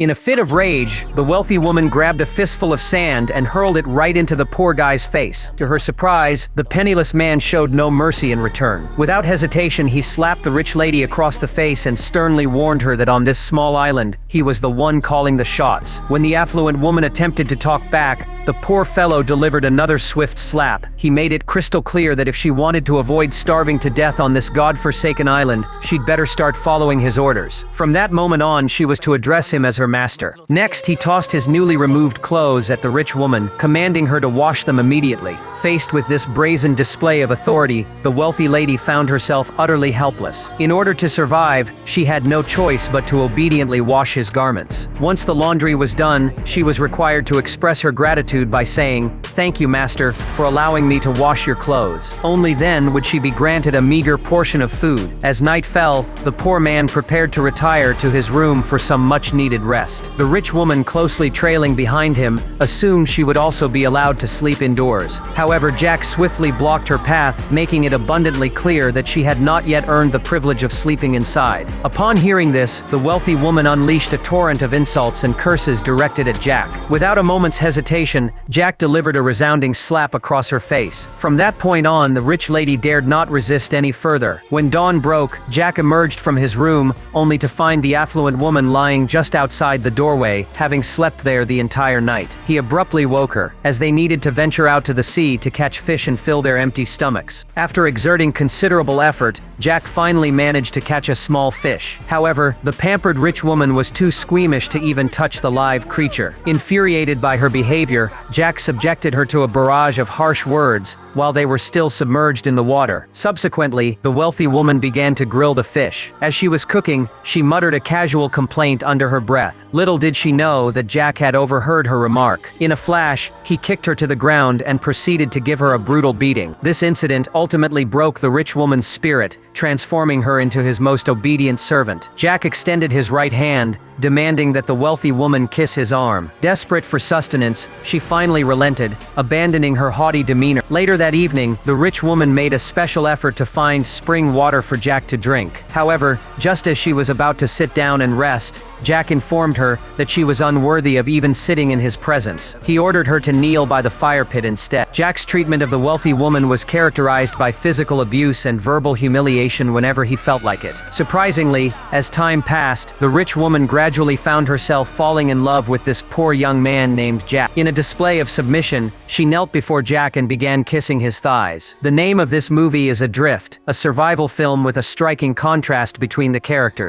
In a fit of rage, the wealthy woman grabbed a fistful of sand and hurled it right into the poor guy's face. To her surprise, the penniless man showed no mercy in return. Without hesitation, he slapped the rich lady across the face and sternly warned her that on this small island, he was the one calling the shots. When the affluent woman attempted to talk back, the poor fellow delivered another swift slap. He made it crystal clear that if she wanted to avoid starving to death on this god-forsaken island, she'd better start following his orders. From that moment on, she was to address him as her master. Next, he tossed his newly removed clothes at the rich woman, commanding her to wash them immediately. Faced with this brazen display of authority, the wealthy lady found herself utterly helpless. In order to survive, she had no choice but to obediently wash his garments. Once the laundry was done, she was required to express her gratitude by saying, "Thank you, master, for allowing me to wash your clothes." Only then would she be granted a meager portion of food. As night fell, the poor man prepared to retire to his room for some much-needed rest. The rich woman, closely trailing behind him, assumed she would also be allowed to sleep indoors. However, Jack swiftly blocked her path, making it abundantly clear that she had not yet earned the privilege of sleeping inside. Upon hearing this, the wealthy woman unleashed a torrent of insults and curses directed at Jack. Without a moment's hesitation, Jack delivered a resounding slap across her face. From that point on, the rich lady dared not resist any further. When dawn broke, Jack emerged from his room, only to find the affluent woman lying just outside the doorway, having slept there the entire night. He abruptly woke her, as they needed to venture out to the sea to catch fish and fill their empty stomachs. After exerting considerable effort, Jack finally managed to catch a small fish. However, the pampered rich woman was too squeamish to even touch the live creature. Infuriated by her behavior, Jack subjected her to a barrage of harsh words while they were still submerged in the water. Subsequently, the wealthy woman began to grill the fish. As she was cooking, she muttered a casual complaint under her breath. Little did she know that Jack had overheard her remark. In a flash, he kicked her to the ground and proceeded to give her a brutal beating. This incident ultimately broke the rich woman's spirit, transforming her into his most obedient servant. Jack extended his right hand, demanding that the wealthy woman kiss his arm. Desperate for sustenance, she finally relented, abandoning her haughty demeanor. Later that evening, the rich woman made a special effort to find spring water for Jack to drink. However, just as she was about to sit down and rest, Jack informed her that she was unworthy of even sitting in his presence. He ordered her to kneel by the fire pit instead. Jack's treatment of the wealthy woman was characterized by physical abuse and verbal humiliation whenever he felt like it. Surprisingly, as time passed, the rich woman gradually found herself falling in love with this poor young man named Jack. In a display of submission, she knelt before Jack and began kissing his thighs. The name of this movie is Adrift, a survival film with a striking contrast between the characters.